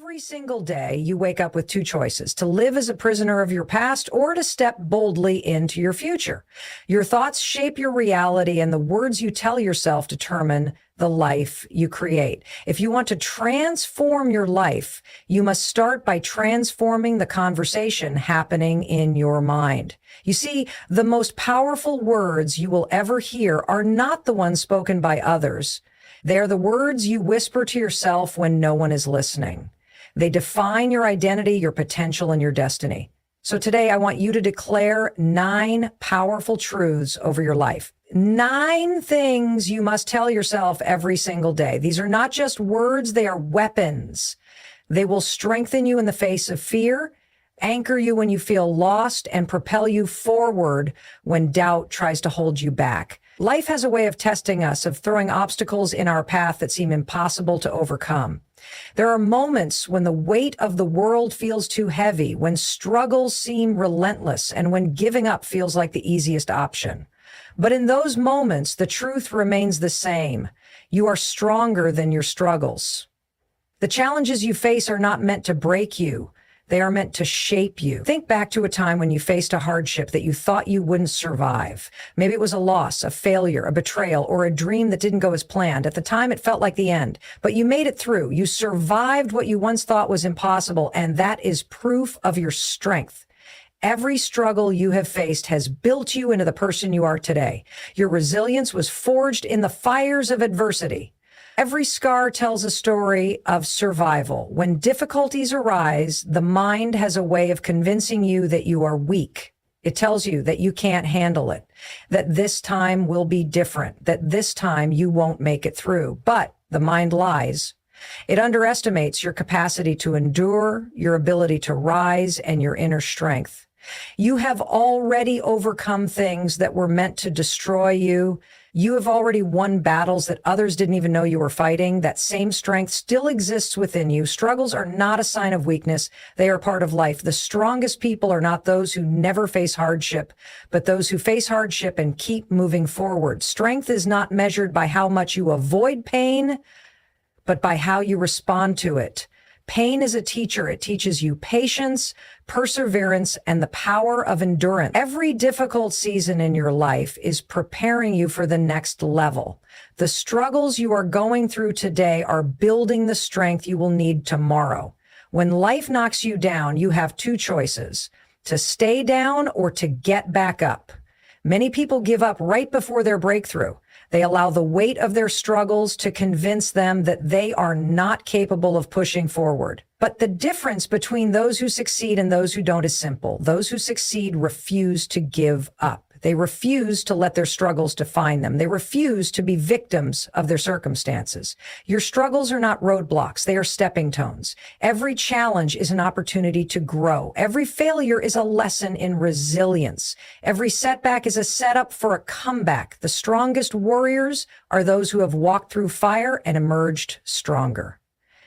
Every single day, you wake up with two choices: to live as a prisoner of your past or to step boldly into your future. Your thoughts shape your reality, and the words you tell yourself determine the life you create. If you want to transform your life, you must start by transforming the conversation happening in your mind. You see, the most powerful words you will ever hear are not the ones spoken by others. They're the words you whisper to yourself when no one is listening. They define your identity, your potential, and your destiny. So today I want you to declare 9 powerful truths over your life. 9 things you must tell yourself every single day. These are not just words, they are weapons. They will strengthen you in the face of fear, anchor you when you feel lost, and propel you forward when doubt tries to hold you back. Life has a way of testing us, of throwing obstacles in our path that seem impossible to overcome. There are moments when the weight of the world feels too heavy, when struggles seem relentless, and when giving up feels like the easiest option. But in those moments, the truth remains the same. You are stronger than your struggles. The challenges you face are not meant to break you. They are meant to shape you. Think back to a time when you faced a hardship that you thought you wouldn't survive. Maybe it was a loss, a failure, a betrayal, or a dream that didn't go as planned. At the time, it felt like the end, but you made it through. You survived what you once thought was impossible, and that is proof of your strength. Every struggle you have faced has built you into the person you are today. Your resilience was forged in the fires of adversity. Every scar tells a story of survival. When difficulties arise, the mind has a way of convincing you that you are weak. It tells you that you can't handle it, that this time will be different, that this time you won't make it through. But the mind lies. It underestimates your capacity to endure, your ability to rise, and your inner strength. You have already overcome things that were meant to destroy you. You have already won battles that others didn't even know you were fighting. That same strength still exists within you. Struggles are not a sign of weakness. They are part of life. The strongest people are not those who never face hardship, but those who face hardship and keep moving forward. Strength is not measured by how much you avoid pain, but by how you respond to it. Pain is a teacher. It teaches you patience, perseverance, and the power of endurance. Every difficult season in your life is preparing you for the next level. The struggles you are going through today are building the strength you will need tomorrow. When life knocks you down, you have 2 choices: to stay down or to get back up. Many people give up right before their breakthrough. They allow the weight of their struggles to convince them that they are not capable of pushing forward. But the difference between those who succeed and those who don't is simple. Those who succeed refuse to give up. They refuse to let their struggles define them. They refuse to be victims of their circumstances. Your struggles are not roadblocks. They are stepping stones. Every challenge is an opportunity to grow. Every failure is a lesson in resilience. Every setback is a setup for a comeback. The strongest warriors are those who have walked through fire and emerged stronger.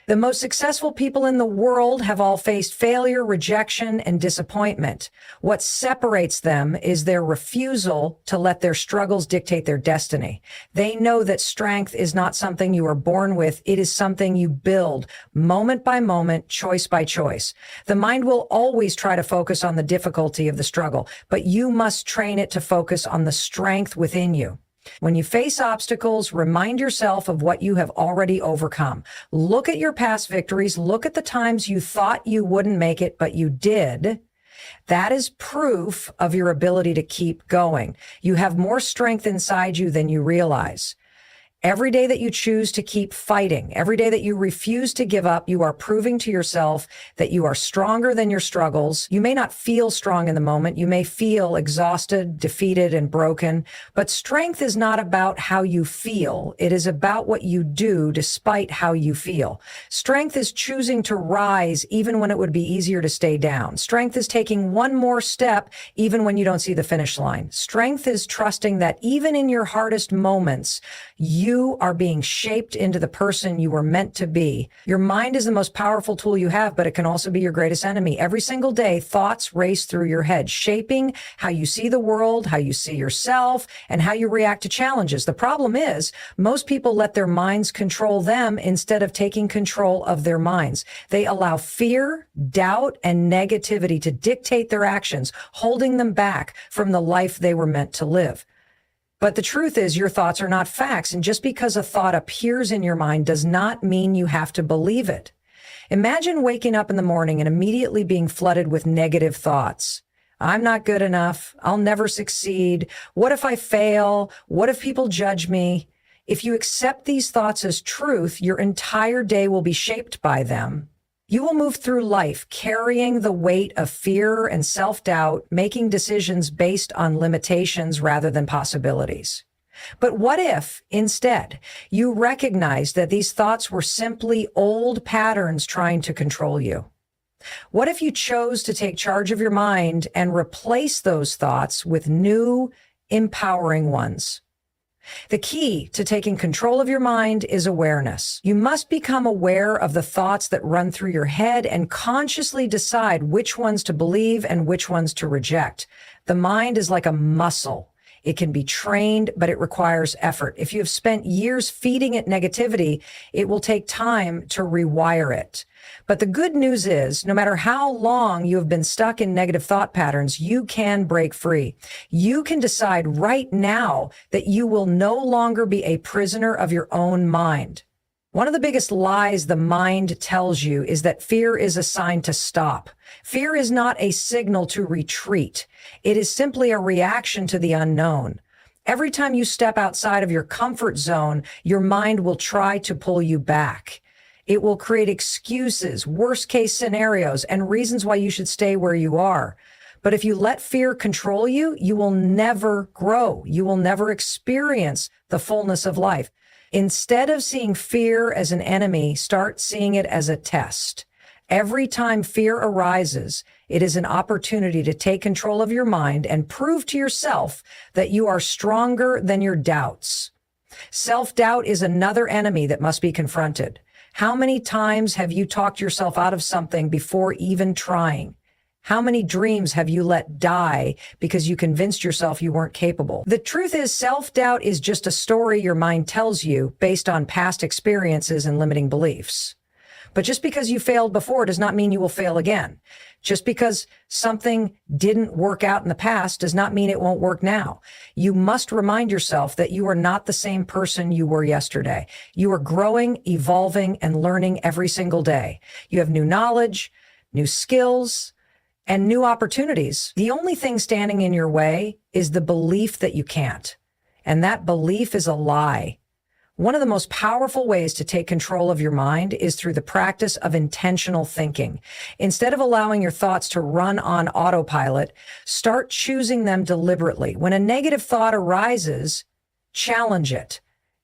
The most successful people in the world have all faced failure, rejection, and disappointment. What separates them is their refusal to let their struggles dictate their destiny. They know that strength is not something you are born with. It is something you build moment by moment, choice by choice. The mind will always try to focus on the difficulty of the struggle, but you must train it to focus on the strength within you. When you face obstacles, remind yourself of what you have already overcome. Look at your past victories. Look at the times you thought you wouldn't make it, but you did. That is proof of your ability to keep going. You have more strength inside you than you realize. Every day that you choose to keep fighting, every day that you refuse to give up, you are proving to yourself that you are stronger than your struggles. You may not feel strong in the moment. You may feel exhausted, defeated, and broken. But strength is not about how you feel. It is about what you do despite how you feel. Strength is choosing to rise even when it would be easier to stay down. Strength is taking one more step even when you don't see the finish line. Strength is trusting that even in your hardest moments, you You are being shaped into the person you were meant to be. Your mind is the most powerful tool you have, but it can also be your greatest enemy. Every single day, thoughts race through your head, shaping how you see the world, how you see yourself, and how you react to challenges. The problem is, most people let their minds control them instead of taking control of their minds. They allow fear, doubt, and negativity to dictate their actions, holding them back from the life they were meant to live. But the truth is, your thoughts are not facts, and just because a thought appears in your mind does not mean you have to believe it. Imagine waking up in the morning and immediately being flooded with negative thoughts. I'm not good enough. I'll never succeed. What if I fail? What if people judge me? If you accept these thoughts as truth, your entire day will be shaped by them. You will move through life carrying the weight of fear and self-doubt, making decisions based on limitations rather than possibilities. But what if, instead, you recognize that these thoughts were simply old patterns trying to control you? What if you chose to take charge of your mind and replace those thoughts with new, empowering ones? The key to taking control of your mind is awareness. You must become aware of the thoughts that run through your head and consciously decide which ones to believe and which ones to reject. The mind is like a muscle. It can be trained, but it requires effort. If you have spent years feeding it negativity, it will take time to rewire it. But the good news is, no matter how long you have been stuck in negative thought patterns, you can break free. You can decide right now that you will no longer be a prisoner of your own mind. One of the biggest lies the mind tells you is that fear is a sign to stop. Fear is not a signal to retreat. It is simply a reaction to the unknown. Every time you step outside of your comfort zone, your mind will try to pull you back. It will create excuses, worst-case scenarios, and reasons why you should stay where you are. But if you let fear control you, you will never grow. You will never experience the fullness of life. Instead of seeing fear as an enemy, start seeing it as a test. Every time fear arises, it is an opportunity to take control of your mind and prove to yourself that you are stronger than your doubts. Self-doubt is another enemy that must be confronted. How many times have you talked yourself out of something before even trying? How many dreams have you let die because you convinced yourself you weren't capable? The truth is, self-doubt is just a story your mind tells you based on past experiences and limiting beliefs. But just because you failed before does not mean you will fail again. Just because something didn't work out in the past does not mean it won't work now. You must remind yourself that you are not the same person you were yesterday. You are growing, evolving, and learning every single day. You have new knowledge, new skills, and new opportunities. The only thing standing in your way is the belief that you can't. And that belief is a lie. One of the most powerful ways to take control of your mind is through the practice of intentional thinking. Instead of allowing your thoughts to run on autopilot, start choosing them deliberately. When a negative thought arises, challenge it.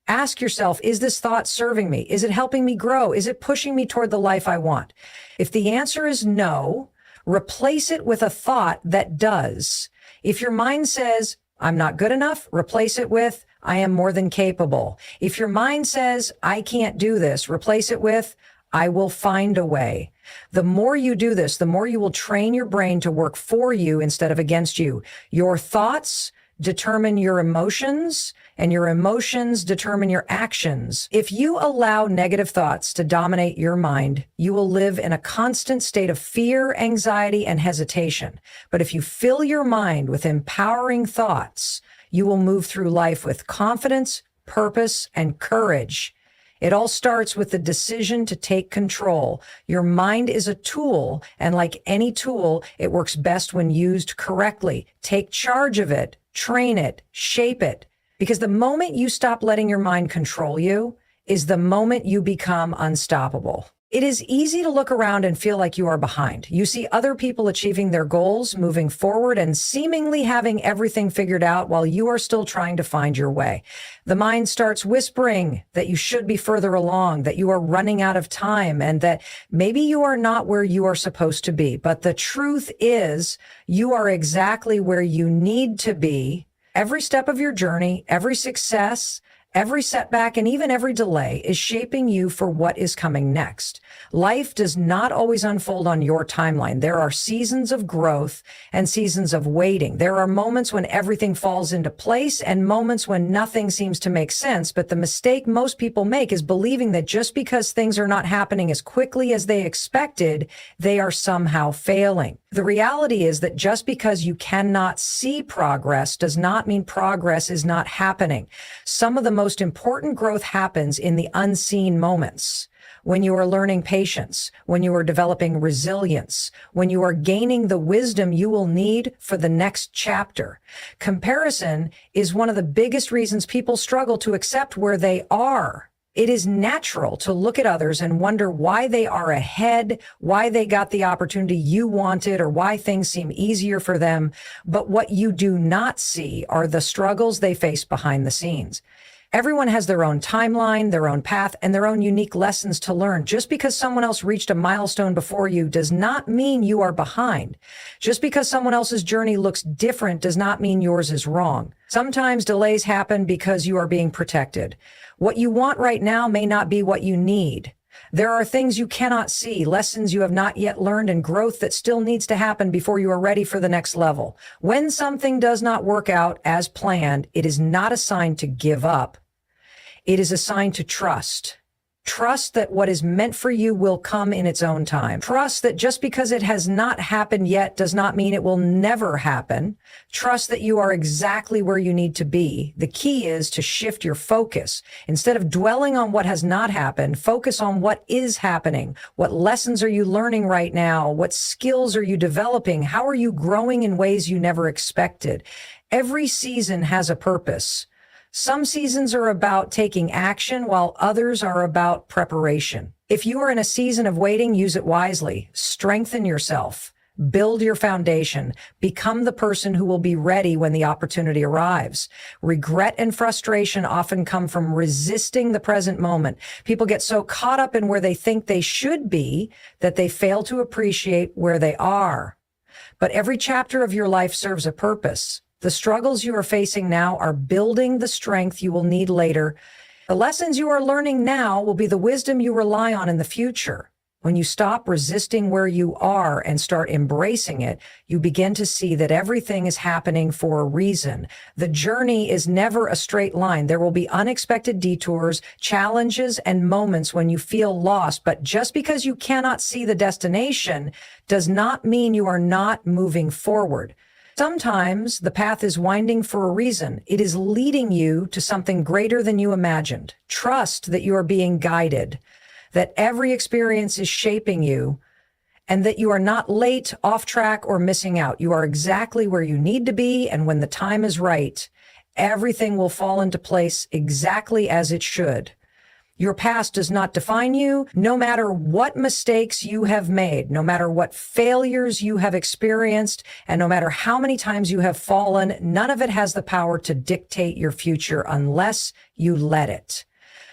Ask yourself, is this thought serving me? Is it helping me grow? Is it pushing me toward the life I want? If the answer is no, replace it with a thought that does. If your mind says, I'm not good enough, replace it with, I am more than capable. If your mind says, I can't do this, replace it with, I will find a way. The more you do this, the more you will train your brain to work for you instead of against you. Your thoughts determine your emotions, and your emotions determine your actions. If you allow negative thoughts to dominate your mind, you will live in a constant state of fear, anxiety, and hesitation. But if you fill your mind with empowering thoughts, you will move through life with confidence, purpose, and courage. It all starts with the decision to take control. Your mind is a tool, and like any tool, it works best when used correctly. Take charge of it, train it, shape it. Because the moment you stop letting your mind control you is the moment you become unstoppable. It is easy to look around and feel like you are behind. You see other people achieving their goals, moving forward, and seemingly having everything figured out while you are still trying to find your way. The mind starts whispering that you should be further along, that you are running out of time, and that maybe you are not where you are supposed to be. But the truth is, you are exactly where you need to be. Every step of your journey, every success, Every setback and even every delay is shaping you for what is coming next. Life does not always unfold on your timeline. There are seasons of growth and seasons of waiting. There are moments when everything falls into place and moments when nothing seems to make sense. But the mistake most people make is believing that just because things are not happening as quickly as they expected, they are somehow failing. The reality is that just because you cannot see progress does not mean progress is not happening. Some of the most important growth happens in the unseen moments. When you are learning patience, when you are developing resilience, when you are gaining the wisdom you will need for the next chapter. Comparison is one of the biggest reasons people struggle to accept where they are. It is natural to look at others and wonder why they are ahead, why they got the opportunity you wanted, or why things seem easier for them. But what you do not see are the struggles they face behind the scenes. Everyone has their own timeline, their own path, and their own unique lessons to learn. Just because someone else reached a milestone before you does not mean you are behind. Just because someone else's journey looks different does not mean yours is wrong. Sometimes delays happen because you are being protected. What you want right now may not be what you need. There are things you cannot see, lessons you have not yet learned, and growth that still needs to happen before you are ready for the next level. When something does not work out as planned, it is not a sign to give up. It is a sign to trust. Trust that what is meant for you will come in its own time. Trust that just because it has not happened yet does not mean it will never happen. Trust that you are exactly where you need to be. The key is to shift your focus. Instead of dwelling on what has not happened, focus on what is happening. What lessons are you learning right now? What skills are you developing? How are you growing in ways you never expected? Every season has a purpose. Some seasons are about taking action, while others are about preparation. If you are in a season of waiting, use it wisely. Strengthen yourself. Build your foundation. Become the person who will be ready when the opportunity arrives. Regret and frustration often come from resisting the present moment. People get so caught up in where they think they should be that they fail to appreciate where they are. But every chapter of your life serves a purpose. The struggles you are facing now are building the strength you will need later. The lessons you are learning now will be the wisdom you rely on in the future. When you stop resisting where you are and start embracing it, you begin to see that everything is happening for a reason. The journey is never a straight line. There will be unexpected detours, challenges, and moments when you feel lost. But just because you cannot see the destination does not mean you are not moving forward. Sometimes the path is winding for a reason. It is leading you to something greater than you imagined. Trust that you are being guided, that every experience is shaping you, and that you are not late, off track, or missing out. You are exactly where you need to be, and when the time is right, everything will fall into place exactly as it should. Your past does not define you. No matter what mistakes you have made, no matter what failures you have experienced, and no matter how many times you have fallen, none of it has the power to dictate your future unless you let it.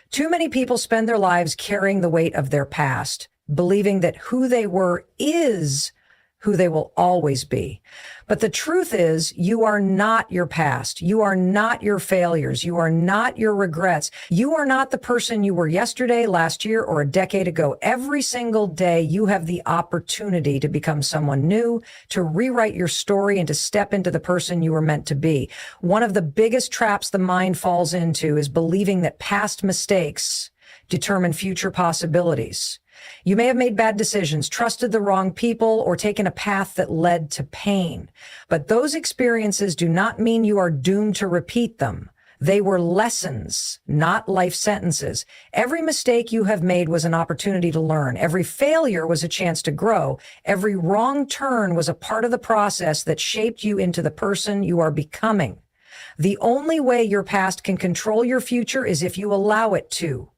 Too many people spend their lives carrying the weight of their past, believing that who they were is who they will always be. But the truth is, you are not your past. You are not your failures. You are not your regrets. You are not the person you were yesterday, last year, or a decade ago. Every single day, you have the opportunity to become someone new, to rewrite your story, and to step into the person you were meant to be. One of the biggest traps the mind falls into is believing that past mistakes determine future possibilities. You may have made bad decisions, trusted the wrong people, or taken a path that led to pain. But those experiences do not mean you are doomed to repeat them. They were lessons, not life sentences. Every mistake you have made was an opportunity to learn. Every failure was a chance to grow. Every wrong turn was a part of the process that shaped you into the person you are becoming. The only way your past can control your future is if you allow it to.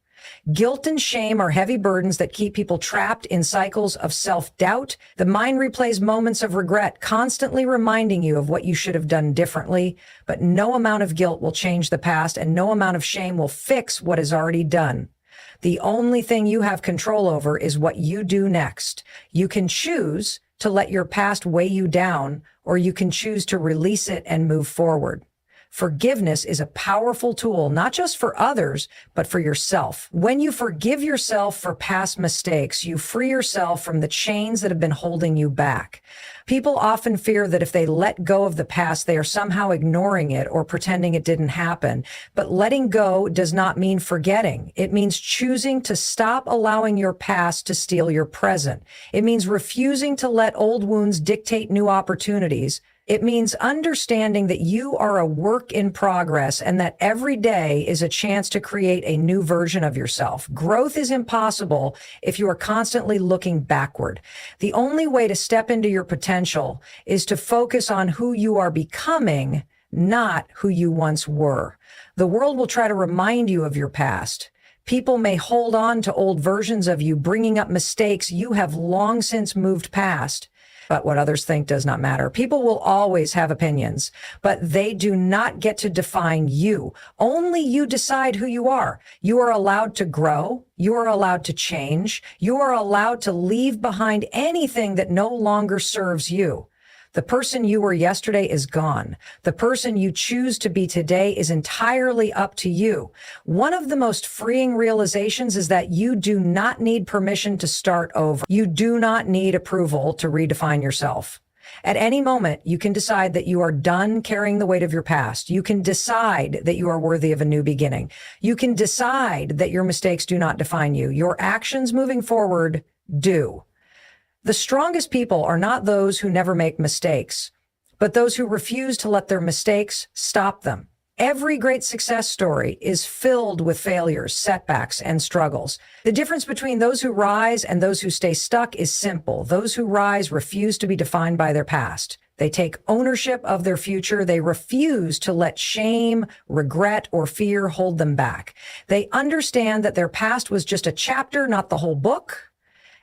Guilt and shame are heavy burdens that keep people trapped in cycles of self-doubt. The mind replays moments of regret, constantly reminding you of what you should have done differently. But no amount of guilt will change the past, and no amount of shame will fix what is already done. The only thing you have control over is what you do next. You can choose to let your past weigh you down, or you can choose to release it and move forward. Forgiveness is a powerful tool, not just for others, but for yourself. When you forgive yourself for past mistakes, you free yourself from the chains that have been holding you back. People often fear that if they let go of the past, they are somehow ignoring it or pretending it didn't happen. But letting go does not mean forgetting. It means choosing to stop allowing your past to steal your present. It means refusing to let old wounds dictate new opportunities. It means understanding that you are a work in progress and that every day is a chance to create a new version of yourself. Growth is impossible if you are constantly looking backward. The only way to step into your potential is to focus on who you are becoming, not who you once were. The world will try to remind you of your past. People may hold on to old versions of you, bringing up mistakes you have long since moved past. But what others think does not matter. People will always have opinions, but they do not get to define you. Only you decide who you are. You are allowed to grow. You are allowed to change. You are allowed to leave behind anything that no longer serves you. The person you were yesterday is gone. The person you choose to be today is entirely up to you. One of the most freeing realizations is that you do not need permission to start over. You do not need approval to redefine yourself. At any moment, you can decide that you are done carrying the weight of your past. You can decide that you are worthy of a new beginning. You can decide that your mistakes do not define you. Your actions moving forward do. The strongest people are not those who never make mistakes, but those who refuse to let their mistakes stop them. Every great success story is filled with failures, setbacks, and struggles. The difference between those who rise and those who stay stuck is simple. Those who rise refuse to be defined by their past. They take ownership of their future. They refuse to let shame, regret, or fear hold them back. They understand that their past was just a chapter, not the whole book.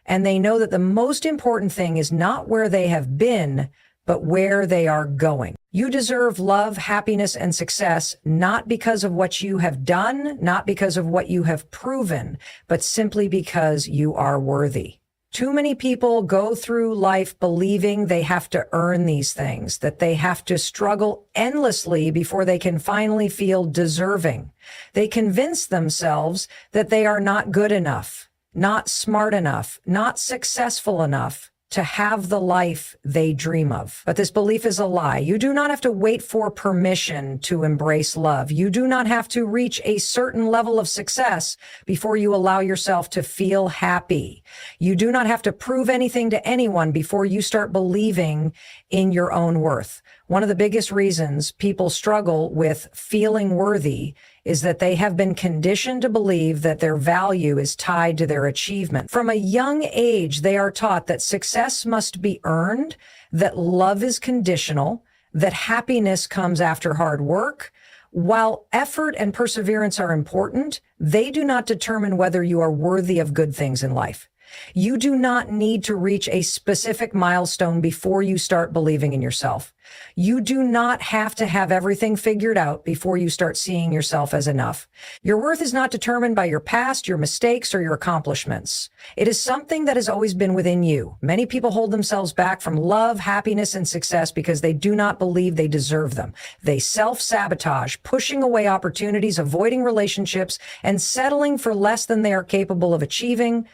And they know that the most important thing is not where they have been, but where they are going. You deserve love, happiness, and success, not because of what you have done, not because of what you have proven, but simply because you are worthy. Too many people go through life believing they have to earn these things, that they have to struggle endlessly before they can finally feel deserving. They convince themselves that they are not good enough, not smart enough, not successful enough to have the life they dream of. But this belief is a lie. You do not have to wait for permission to embrace love. You do not have to reach a certain level of success before you allow yourself to feel happy. You do not have to prove anything to anyone before you start believing in your own worth. One of the biggest reasons people struggle with feeling worthy is that they have been conditioned to believe that their value is tied to their achievement. From a young age, they are taught that success must be earned, that love is conditional, that happiness comes after hard work. While effort and perseverance are important, they do not determine whether you are worthy of good things in life. You do not need to reach a specific milestone before you start believing in yourself. You do not have to have everything figured out before you start seeing yourself as enough. Your worth is not determined by your past, your mistakes, or your accomplishments. It is something that has always been within you. Many people hold themselves back from love, happiness, and success because they do not believe they deserve them. They self-sabotage, pushing away opportunities, avoiding relationships, and settling for less than they are capable of achieving.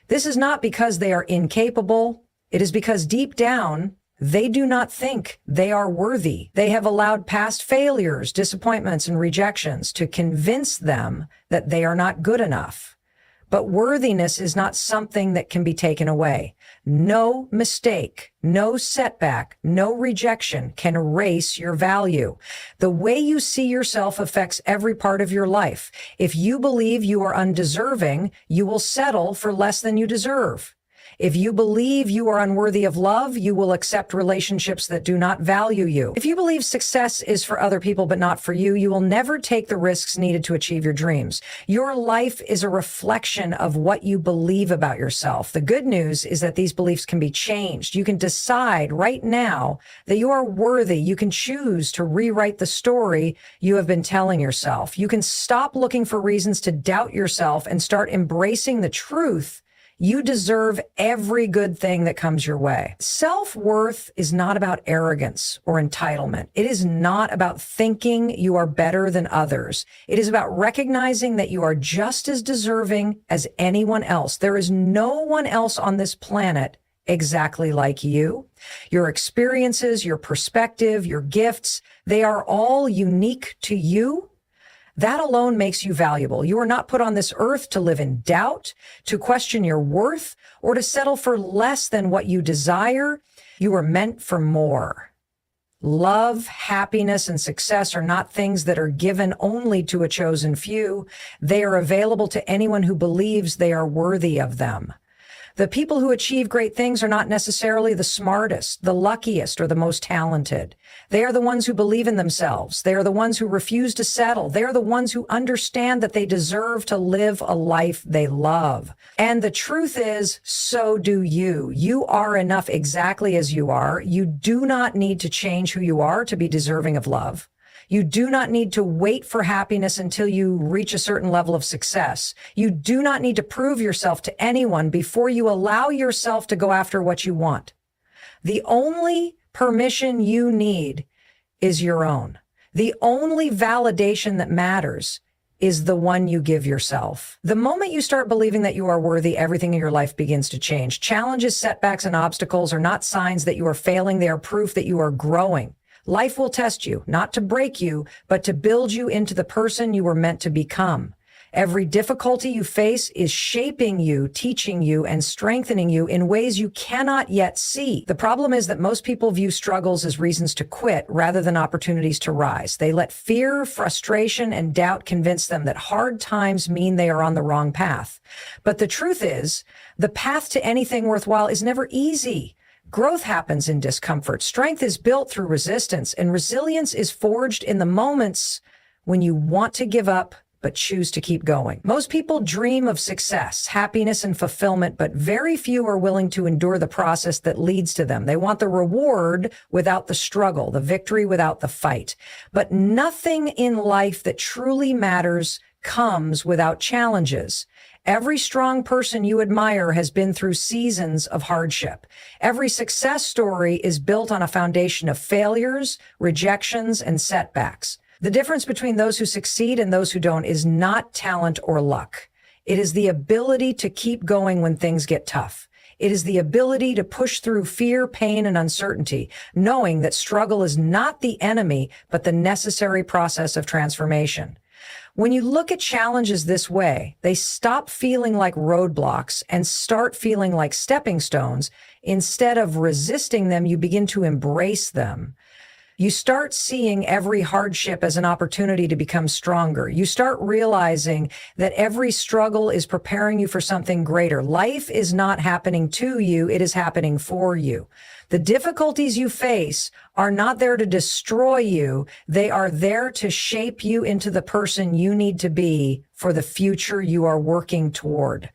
This is not because they are incapable. It is because deep down, they do not think they are worthy. They have allowed past failures, disappointments, and rejections to convince them that they are not good enough. But worthiness is not something that can be taken away. No mistake, no setback, no rejection can erase your value. The way you see yourself affects every part of your life. If you believe you are undeserving, you will settle for less than you deserve. If you believe you are unworthy of love, you will accept relationships that do not value you. If you believe success is for other people but not for you, you will never take the risks needed to achieve your dreams. Your life is a reflection of what you believe about yourself. The good news is that these beliefs can be changed. You can decide right now that you are worthy. You can choose to rewrite the story you have been telling yourself. You can stop looking for reasons to doubt yourself and start embracing the truth You deserve every good thing that comes your way. Self-worth is not about arrogance or entitlement. It is not about thinking you are better than others. It is about recognizing that you are just as deserving as anyone else. There is no one else on this planet exactly like you. Your experiences, your perspective, your gifts, they are all unique to you. That alone makes you valuable. You are not put on this earth to live in doubt, to question your worth, or to settle for less than what you desire. You are meant for more. Love, happiness, and success are not things that are given only to a chosen few. They are available to anyone who believes they are worthy of them. The people who achieve great things are not necessarily the smartest, the luckiest, or the most talented. They are the ones who believe in themselves. They are the ones who refuse to settle. They are the ones who understand that they deserve to live a life they love. And the truth is, so do you. You are enough exactly as you are. You do not need to change who you are to be deserving of love. You do not need to wait for happiness until you reach a certain level of success. You do not need to prove yourself to anyone before you allow yourself to go after what you want. The only permission you need is your own. The only validation that matters is the one you give yourself. The moment you start believing that you are worthy, everything in your life begins to change. Challenges, setbacks, and obstacles are not signs that you are failing. They are proof that you are growing. Life will test you, not to break you, but to build you into the person you were meant to become. Every difficulty you face is shaping you, teaching you, and strengthening you in ways you cannot yet see. The problem is that most people view struggles as reasons to quit rather than opportunities to rise. They let fear, frustration, and doubt convince them that hard times mean they are on the wrong path. But the truth is, the path to anything worthwhile is never easy. Growth happens in discomfort. Strength is built through resistance, and resilience is forged in the moments when you want to give up but choose to keep going. Most people dream of success, happiness, and fulfillment, but very few are willing to endure the process that leads to them. They want the reward without the struggle, the victory without the fight. But nothing in life that truly matters comes without challenges. Every strong person you admire has been through seasons of hardship. Every success story is built on a foundation of failures, rejections, and setbacks. The difference between those who succeed and those who don't is not talent or luck. It is the ability to keep going when things get tough. It is the ability to push through fear, pain, and uncertainty, knowing that struggle is not the enemy, but the necessary process of transformation. When you look at challenges this way, they stop feeling like roadblocks and start feeling like stepping stones. Instead of resisting them, you begin to embrace them. You start seeing every hardship as an opportunity to become stronger. You start realizing that every struggle is preparing you for something greater. Life is not happening to you, it is happening for you. The difficulties you face are not there to destroy you. They are there to shape you into the person you need to be for the future you are working toward.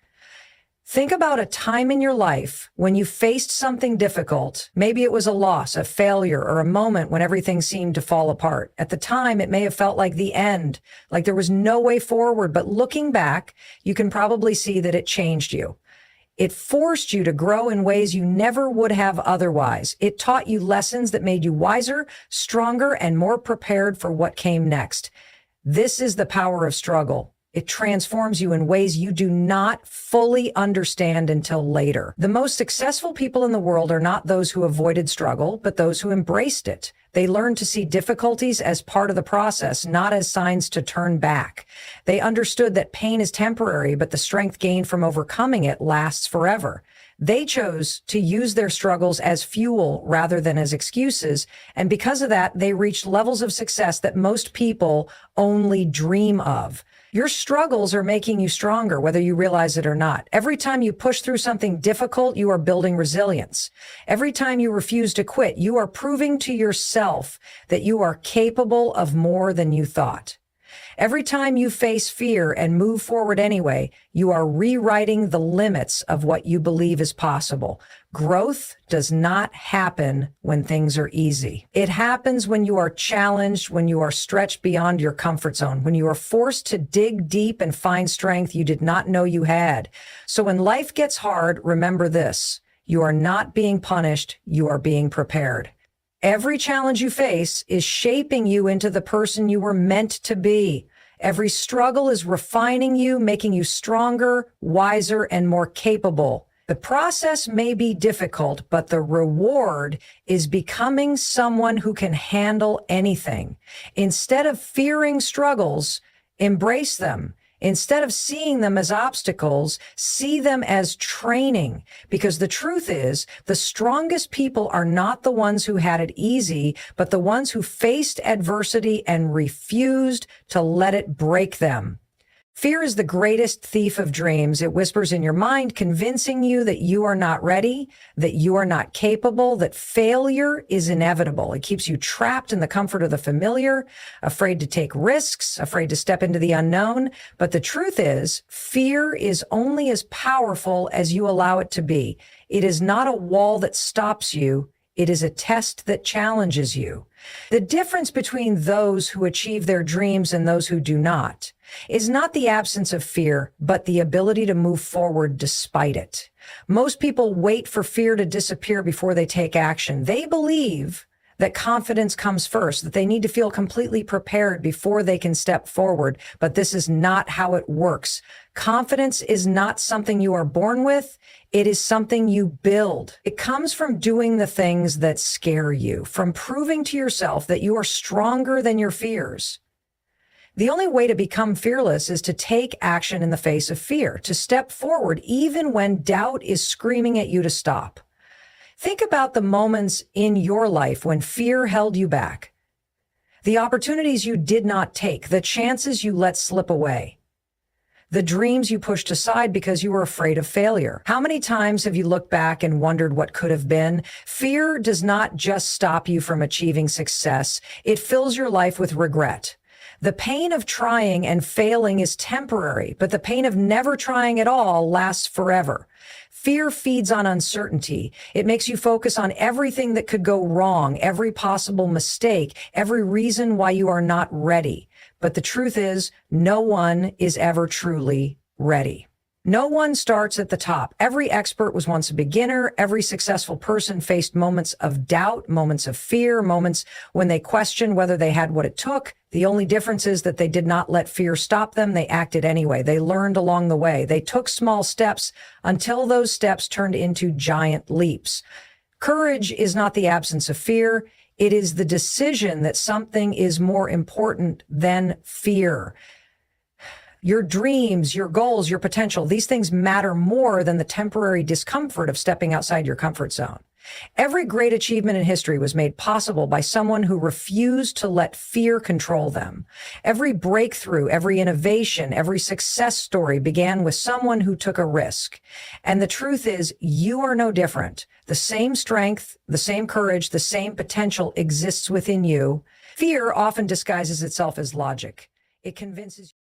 Think about a time in your life when you faced something difficult. Maybe it was a loss, a failure, or a moment when everything seemed to fall apart. At the time, it may have felt like the end, like there was no way forward. But looking back, you can probably see that it changed you. It forced you to grow in ways you never would have otherwise. It taught you lessons that made you wiser, stronger, and more prepared for what came next. This is the power of struggle. It transforms you in ways you do not fully understand until later. The most successful people in the world are not those who avoided struggle, but those who embraced it. They learned to see difficulties as part of the process, not as signs to turn back. They understood that pain is temporary, but the strength gained from overcoming it lasts forever. They chose to use their struggles as fuel rather than as excuses, and because of that, they reached levels of success that most people only dream of. Your struggles are making you stronger, whether you realize it or not. Every time you push through something difficult, you are building resilience. Every time you refuse to quit, you are proving to yourself that you are capable of more than you thought. Every time you face fear and move forward anyway, you are rewriting the limits of what you believe is possible. Growth does not happen when things are easy. It happens when you are challenged, when you are stretched beyond your comfort zone, when you are forced to dig deep and find strength you did not know you had. So when life gets hard, remember this: you are not being punished, you are being prepared. Every challenge you face is shaping you into the person you were meant to be. Every struggle is refining you, making you stronger, wiser, and more capable. The process may be difficult, but the reward is becoming someone who can handle anything. Instead of fearing struggles, embrace them. Instead of seeing them as obstacles, see them as training. Because the truth is, the strongest people are not the ones who had it easy, but the ones who faced adversity and refused to let it break them. Fear is the greatest thief of dreams. It whispers in your mind, convincing you that you are not ready, that you are not capable, that failure is inevitable. It keeps you trapped in the comfort of the familiar, afraid to take risks, afraid to step into the unknown. But the truth is, fear is only as powerful as you allow it to be. It is not a wall that stops you. It is a test that challenges you. The difference between those who achieve their dreams and those who do not is not the absence of fear, but the ability to move forward despite it. Most people wait for fear to disappear before they take action. They believe that confidence comes first, that they need to feel completely prepared before they can step forward. But this is not how it works. Confidence is not something you are born with. It is something you build. It comes from doing the things that scare you, from proving to yourself that you are stronger than your fears. The only way to become fearless is to take action in the face of fear, to step forward even when doubt is screaming at you to stop. Think about the moments in your life when fear held you back, the opportunities you did not take, the chances you let slip away, the dreams you pushed aside because you were afraid of failure. How many times have you looked back and wondered what could have been? Fear does not just stop you from achieving success. It fills your life with regret. The pain of trying and failing is temporary, but the pain of never trying at all lasts forever. Fear feeds on uncertainty. It makes you focus on everything that could go wrong, every possible mistake, every reason why you are not ready. But the truth is, no one is ever truly ready. No one starts at the top. Every expert was once a beginner. Every successful person faced moments of doubt, moments of fear, moments when they questioned whether they had what it took. The only difference is that they did not let fear stop them. They acted anyway. They learned along the way. They took small steps until those steps turned into giant leaps. Courage is not the absence of fear. It is the decision that something is more important than fear. Your dreams, your goals, your potential, these things matter more than the temporary discomfort of stepping outside your comfort zone. Every great achievement in history was made possible by someone who refused to let fear control them. Every breakthrough, every innovation, every success story began with someone who took a risk. And the truth is, you are no different. The same strength, the same courage, the same potential exists within you. Fear often disguises itself as logic. It convinces you